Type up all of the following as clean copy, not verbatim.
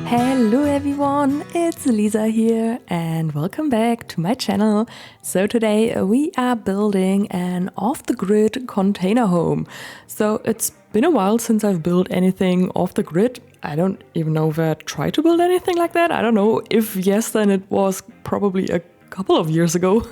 Hello everyone, it's Lisa here and welcome back to my channel. So today we are building an off-the-grid container home. So it's been a while since I've built anything off-the-grid. I don't even know if I tried to build anything like that. I don't know. If yes, then it was probably a couple of years ago.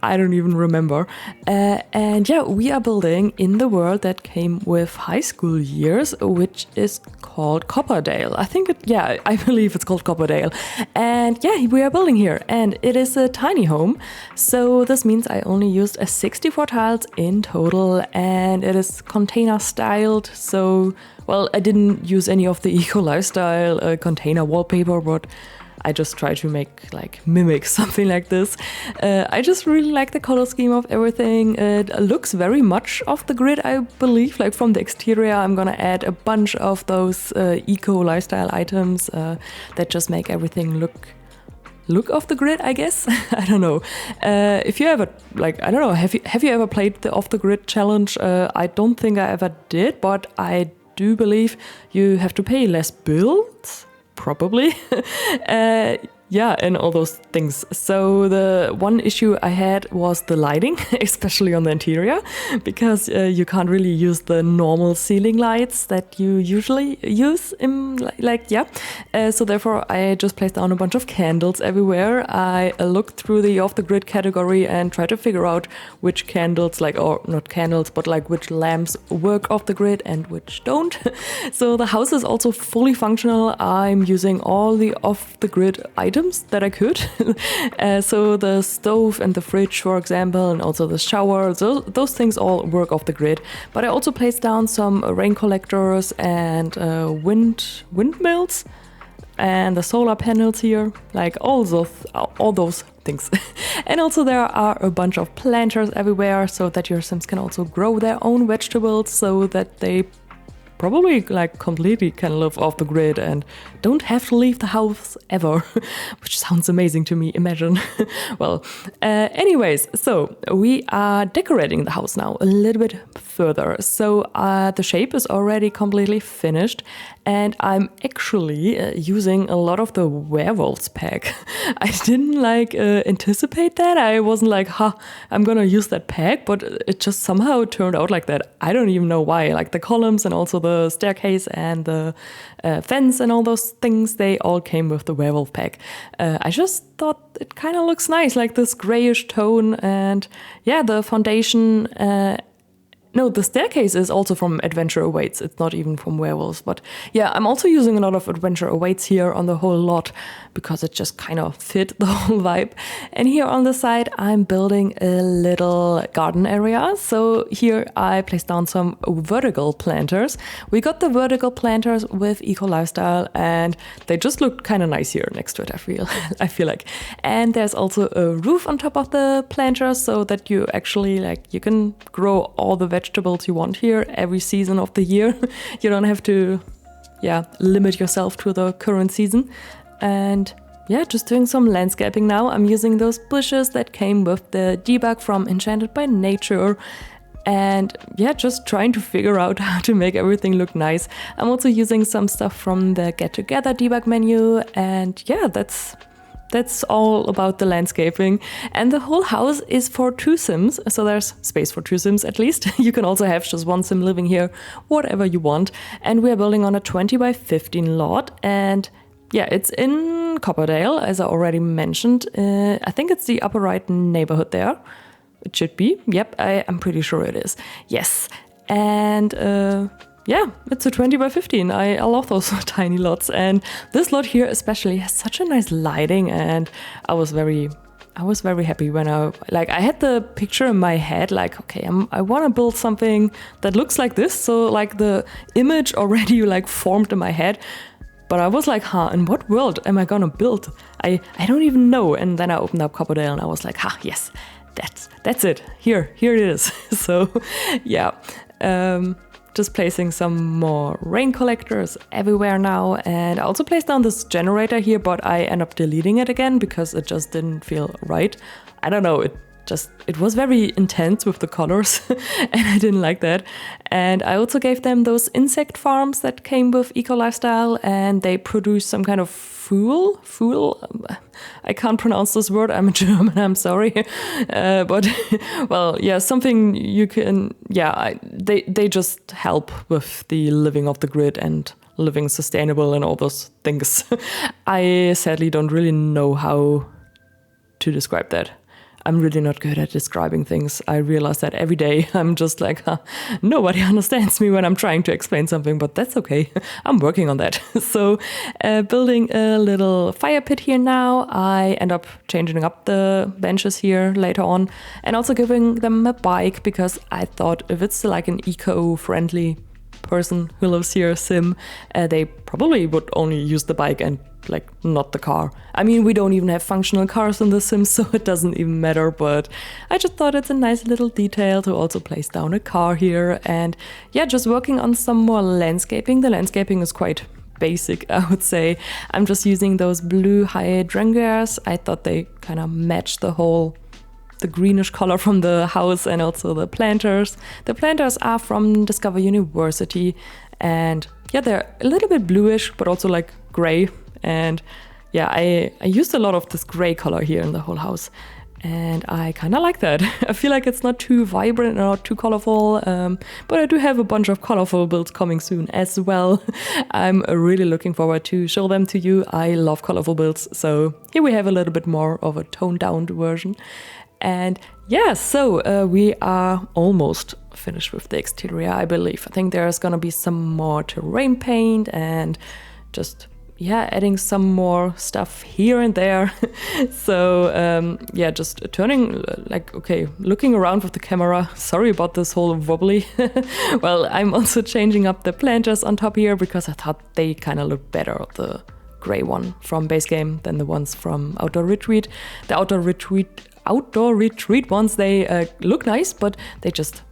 I don't even remember. And yeah, we are building in the world that came with high school years, which is called Copperdale. I believe it's called Copperdale. And yeah, we are building here and it is a tiny home. So this means I only used 64 tiles in total and it is container styled. So, well, I didn't use any of the eco lifestyle container wallpaper, but I just try to mimic something like this. I just really like the color scheme of everything. It looks very much off the grid, I believe. Like from the exterior, I'm gonna add a bunch of those eco lifestyle items that just make everything look off the grid, I guess. I don't know. If you ever have you ever played the off the grid challenge? I don't think I ever did, but I do believe you have to pay less bills. Probably. And all those things. So the one issue I had was the lighting, especially on the interior, because you can't really use the normal ceiling lights that you usually use so therefore I just placed down a bunch of candles everywhere. I looked through the off-the-grid category and tried to figure out which candles, which lamps work off the grid and which don't. So the house is also fully functional. I'm using all the off-the-grid items that I could. So the stove and the fridge, for example, and also the shower, those things all work off the grid. But I also placed down some rain collectors and windmills and the solar panels here, like all those things. And also there are a bunch of planters everywhere so that your Sims can also grow their own vegetables so that they probably completely can live off the grid and don't have to leave the house ever, which sounds amazing to me, imagine. Well, anyways, so we are decorating the house now a little bit further. So the shape is already completely finished and I'm actually using a lot of the werewolves pack. I didn't anticipate that. I wasn't I'm gonna use that pack, but it just somehow turned out like that. I don't even know why. Like the columns and also the staircase and the fence and all those things, they all came with the werewolf pack. I just thought it kind of looks nice, like this grayish tone. And yeah, the foundation the staircase is also from Adventure Awaits. It's not even from Werewolves. But yeah, I'm also using a lot of Adventure Awaits here on the whole lot because it just kind of fit the whole vibe. And here on the side, I'm building a little garden area. So here I placed down some vertical planters. We got the vertical planters with Eco Lifestyle and they just look kind of nice here next to it, I feel like. And there's also a roof on top of the planters so that you actually you can grow all the vegetables you want here every season of the year. You don't have to limit yourself to the current season. And yeah, just doing some landscaping now. I'm using those bushes that came with the debug from Enchanted by Nature. And yeah, just trying to figure out how to make everything look nice. I'm also using some stuff from the Get Together debug menu. And yeah, that's all about the landscaping. And the whole house is for 2 Sims, so there's space for 2 Sims at least. You can also have just 1 Sim living here, whatever you want. And we are building on a 20 by 15 lot. And yeah, it's in Copperdale, as I already mentioned. I think it's the upper right neighborhood there. It should be. Yep, I'm pretty sure it is. Yes. And it's a 20 by 15. I love those tiny lots. And this lot here especially has such a nice lighting. And I was very happy when I had the picture in my head, okay, I want to build something that looks like this. So the image already formed in my head. But I was in what world am I gonna build? I don't even know. And then I opened up Copperdale and I was yes, that's it. Here it is. So yeah. Just placing some more rain collectors everywhere now. And I also placed down this generator here, but I end up deleting it again because it just didn't feel right. I don't know, it it was very intense with the colors and I didn't like that. And I also gave them those insect farms that came with Eco Lifestyle, and they produce some kind of fuel. I can't pronounce this word. I'm a German, I'm sorry. But, well, yeah, something you can, they just help with the living off the grid and living sustainable and all those things. I sadly don't really know how to describe that. I'm really not good at describing things. I realize that every day. I'm just like, nobody understands me when I'm trying to explain something, but that's okay. I'm working on that. So building a little fire pit here now. I end up changing up the benches here later on and also giving them a bike, because I thought if it's like an eco-friendly person who lives here, sim, they probably would only use the bike and like not the car. I mean, we don't even have functional cars in the Sims, so it doesn't even matter, but I just thought it's a nice little detail to also place down a car here. And yeah, just working on some more landscaping. The landscaping is quite basic, I would say. I'm just using those blue hydrangeas. I thought they kind of match the greenish color from the house, and also the planters. The planters are from Discover University, and yeah, they're a little bit bluish, but also like gray. And yeah, I used a lot of this gray color here in the whole house, and I kind of like that. I feel like it's not too vibrant or not too colorful, but I do have a bunch of colorful builds coming soon as well. I'm really looking forward to show them to you. I love colorful builds, so here we have a little bit more of a toned down version. And yeah, so we are almost finished with the exterior, I believe. I think there's gonna be some more terrain paint and just, yeah, adding some more stuff here and there. So yeah, just turning, like, okay, looking around with the camera. Sorry about this whole wobbly. Well, I'm also changing up the planters on top here because I thought they kind of look better, the gray one from base game, than the ones from Outdoor Retreat. The Outdoor Retreat ones, they look nice, but they just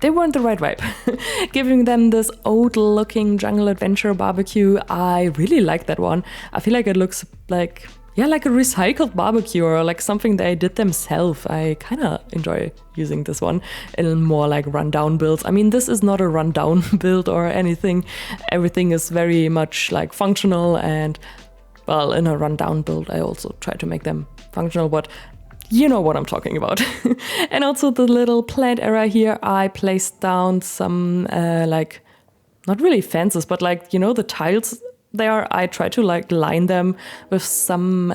they weren't the right vibe. Giving them this old looking jungle adventure barbecue, I really like that one. I feel like it looks like, yeah, like a recycled barbecue or like something they did themselves. I kind of enjoy using this one in more like rundown builds. I mean, this is not a rundown build or anything. Everything is very much like functional, and well, in a rundown build, I also try to make them functional, but you know what I'm talking about. And also the little plant area here, I placed down some like, not really fences, but like, you know, the tiles there, I try to like line them with some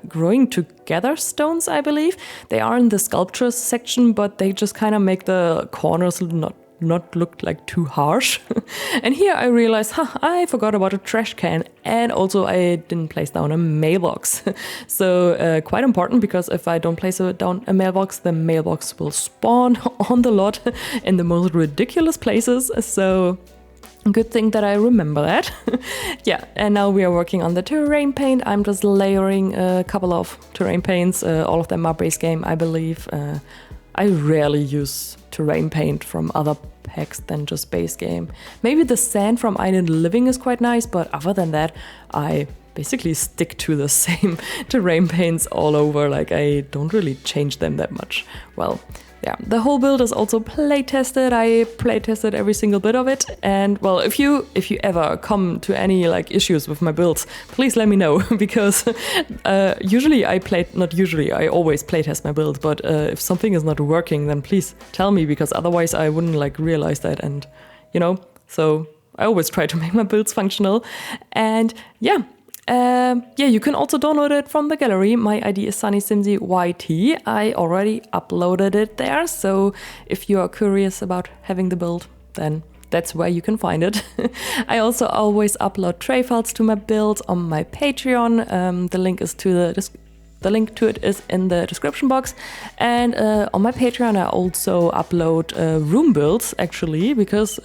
growing together stones, I believe. They are in the sculptures section, but they just kind of make the corners not look like too harsh. And here I realized, I forgot about a trash can, and also I didn't place down a mailbox. So quite important, because if I don't place down a mailbox, the mailbox will spawn on the lot in the most ridiculous places. So good thing that I remember that. Yeah, and now we are working on the terrain paint. I'm just layering a couple of terrain paints. All of them are base game, I believe. I rarely use terrain paint from other packs than just base game. Maybe the sand from Island Living is quite nice, but other than that, I basically stick to the same terrain paints all over. Like, I don't really change them that much. Well, yeah, the whole build is also play tested. I play tested every single bit of it. And well, if you ever come to any like issues with my builds, please let me know, because I always play test my build. But if something is not working, then please tell me, because otherwise I wouldn't like realize that. And you know, so I always try to make my builds functional. And yeah. You can also download it from the gallery. My ID is Sunnysimsie YT. I already uploaded it there, so if you are curious about having the build, then that's where you can find it. I also always upload tray files to my builds on my Patreon. The link to it is in the description box. And on my Patreon, I also upload room builds, actually, because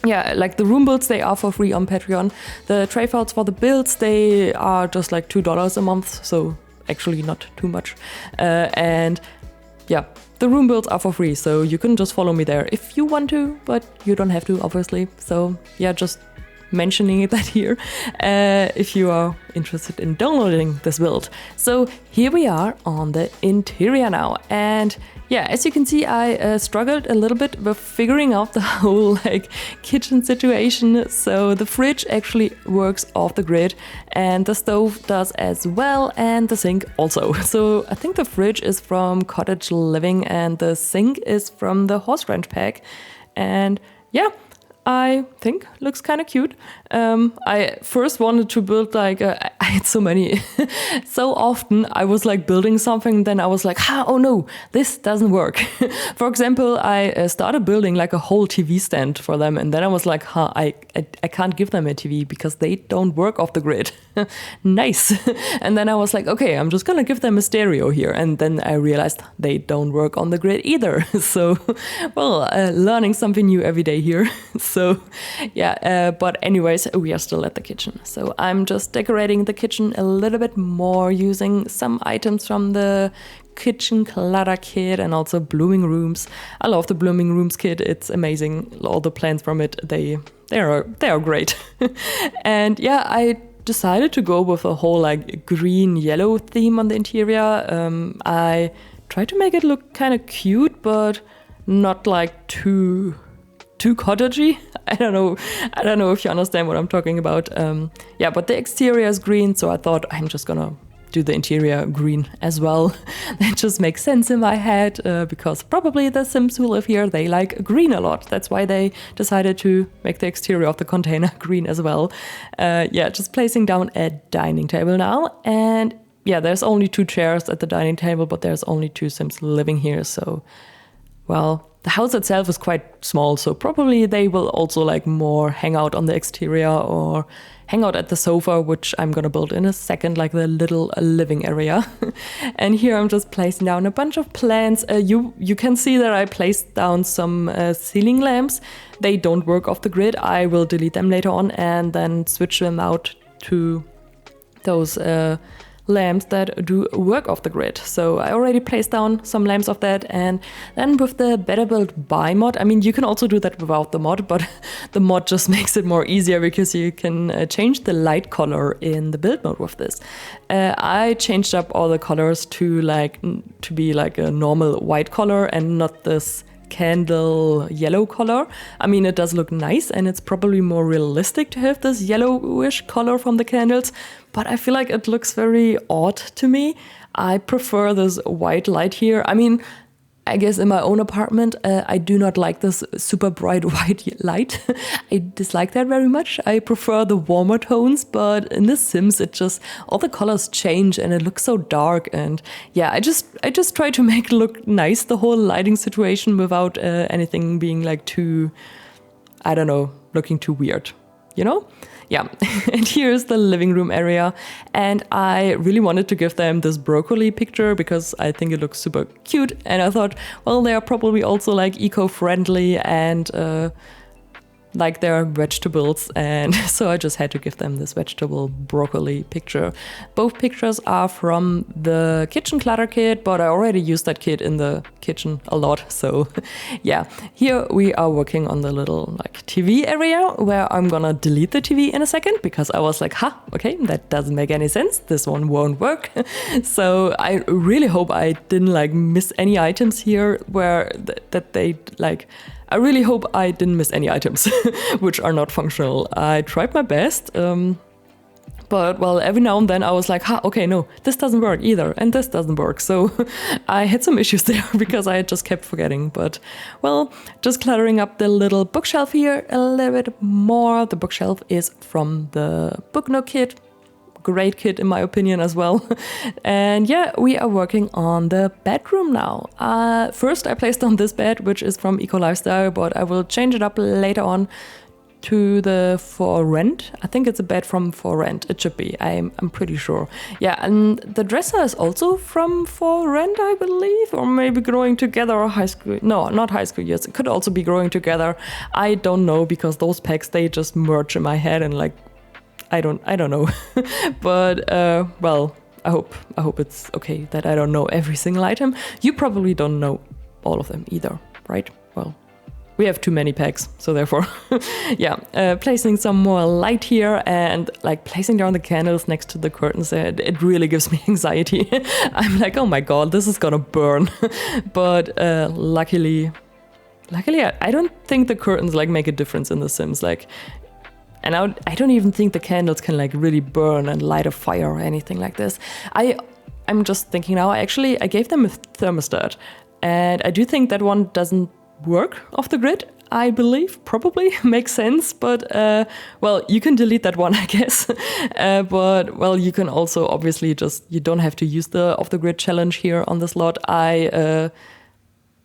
yeah, like the room builds, they are for free on Patreon. The tray files for the builds, they are just like $2 a month, so actually not too much. And yeah, the room builds are for free, so you can just follow me there if you want to, but you don't have to, obviously. So yeah, just mentioning that here if you are interested in downloading this build. So here we are on the interior now, and yeah, as you can see, I struggled a little bit with figuring out the whole like kitchen situation. So the fridge actually works off the grid, and the stove does as well, and the sink also. So I think the fridge is from Cottage Living and the sink is from the Horse Ranch pack. And yeah, I think looks kind of cute. I first wanted to build like, I had so many, so often I was like building something, then I was like, oh no, this doesn't work. For example, I started building like a whole TV stand for them, and then I was like, I can't give them a TV because they don't work off the grid. Nice. And then I was like, okay, I'm just gonna give them a stereo here, and then I realized they don't work on the grid either. So, well, learning something new every day here. So yeah, but anyways, we are still at the kitchen. So I'm just decorating the kitchen a little bit more using some items from the kitchen clutter kit and also blooming rooms. I love the blooming rooms kit. It's amazing. All the plants from it, they are great. And yeah, I decided to go with a whole like green yellow theme on the interior. I tried to make it look kind of cute, but not like too cottagey. I don't know if you understand what I'm talking about. Yeah, but the exterior is green, so I thought I'm just gonna do the interior green as well. That just makes sense in my head, because probably the Sims who live here, they like green a lot. That's why they decided to make the exterior of the container green as well. Yeah, just placing down a dining table now. And yeah, there's only 2 chairs at the dining table, but there's only 2 Sims living here, so well, the house itself is quite small, so probably they will also like more hang out on the exterior or hang out at the sofa, which I'm gonna build in a second, like the little living area. And here I'm just placing down a bunch of plants. You can see that I placed down some ceiling lamps. They don't work off the grid. I will delete them later on and then switch them out to those lamps that do work off the grid. So I already placed down some lamps of that, and then with the Better Build Buy mod, I mean, you can also do that without the mod, but the mod just makes it more easier because you can change the light color in the build mode with this. I changed up all the colors to be like a normal white color and not this candle yellow color. I mean, it does look nice and it's probably more realistic to have this yellowish color from the candles, but I feel like it looks very odd to me. I prefer this white light here. I mean, I guess in my own apartment, I do not like this super bright white light. I dislike that very much. I prefer the warmer tones, but in The Sims, it just, all the colors change and it looks so dark. And yeah, I just try to make it look nice, the whole lighting situation, without anything being like too, I don't know, looking too weird, you know? Yeah, and here's the living room area, and I really wanted to give them this broccoli picture because I think it looks super cute, and I thought, well, they are probably also like eco-friendly and like their vegetables, and so I just had to give them this vegetable broccoli picture. Both pictures are from the kitchen clutter kit, but I already used that kit in the kitchen a lot, so yeah. Here we are working on the little like TV area where I'm gonna delete the TV in a second because I was like, okay, that doesn't make any sense, this one won't work. So I really hope I didn't like miss any items here where that they like, I really hope I didn't miss any items which are not functional. I tried my best, but well, every now and then I was like, okay, no, this doesn't work either, and this doesn't work. So I had some issues there because I just kept forgetting. But well, just cluttering up the little bookshelf here a little bit more. The bookshelf is from the Book Nook kit. Great kit in my opinion as well. And yeah, we are working on the bedroom now. First I placed on this bed, which is from Eco Lifestyle, but I will change it up later on to the For Rent. I think it's a bed from For Rent. It should be. I'm pretty sure. Yeah, and the dresser is also from For Rent, I believe, or maybe Growing Together or High School. No, not High School Years. It could also be Growing Together. I don't know because those packs, they just merge in my head and like I don't know. But well, I hope it's okay that I don't know every single item. You probably don't know all of them either, right? Well, we have too many packs, so therefore, yeah, placing some more light here and like placing down the candles next to the curtains, it really gives me anxiety. I'm like, oh my god, this is gonna burn. But luckily, I don't think the curtains like make a difference in The Sims. Like, and I don't even think the candles can like really burn and light a fire or anything like this. I'm just thinking now, I gave them a thermostat, and I do think that one doesn't work off the grid, I believe. Probably makes sense, but well, you can delete that one, I guess. But well, you can also obviously you don't have to use the off the grid challenge here on the slot. I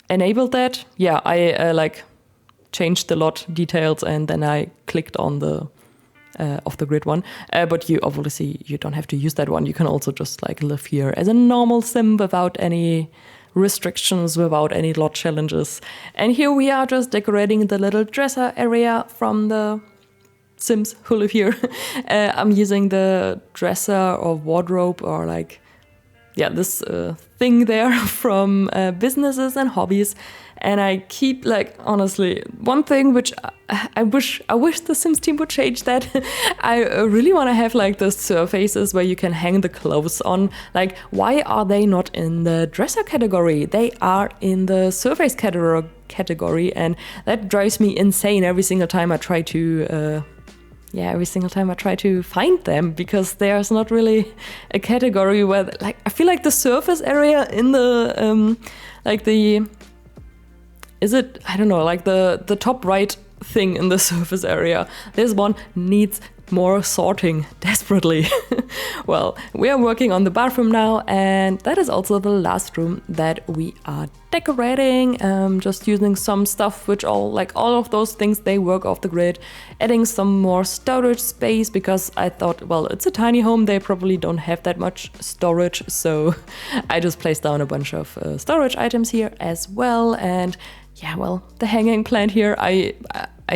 enabled that. Yeah, I like changed the lot details and then I clicked on the off the grid one. But you obviously you don't have to use that one. You can also just like live here as a normal sim without any restrictions, without any lot challenges. And here we are just decorating the little dresser area from the Sims who live here. I'm using the dresser or wardrobe or like, yeah, this thing there from businesses and hobbies. And I keep like, honestly, one thing which I wish the Sims team would change that. I really want to have like the surfaces where you can hang the clothes on. Like, why are they not in the dresser category? They are in the surface category, and that drives me insane every single time I try to find them, because there's not really a category where, like, I feel like the surface area in the I don't know, like the top right thing in the surface area. This one needs more sorting desperately. Well, we are working on the bathroom now, and that is also the last room that we are decorating. Just using some stuff which all of those things, they work off the grid. Adding some more storage space because I thought, well, it's a tiny home, they probably don't have that much storage, so I just placed down a bunch of storage items here as well. And yeah, well, the hanging plant here, I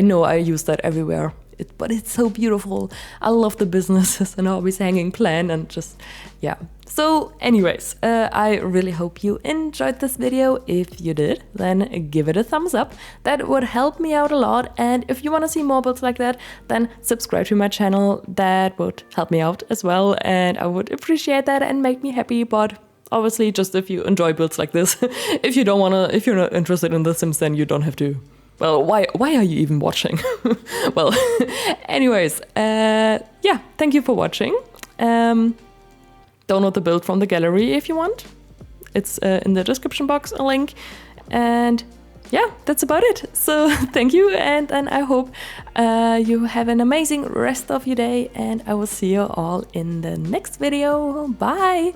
know I use that everywhere. But it's so beautiful. I love the businesses and always hanging plant and just, yeah. So anyways, I really hope you enjoyed this video. If you did, then give it a thumbs up. That would help me out a lot. And if you want to see more builds like that, then subscribe to my channel. That would help me out as well. And I would appreciate that and make me happy. But obviously, just if you enjoy builds like this, if you're not interested in The Sims, then you don't have to. Well, why are you even watching? Well, anyways, yeah, thank you for watching. Download the build from the gallery if you want. It's in the description box, a link. And yeah, that's about it. So thank you, and I hope you have an amazing rest of your day, and I will see you all in the next video. Bye!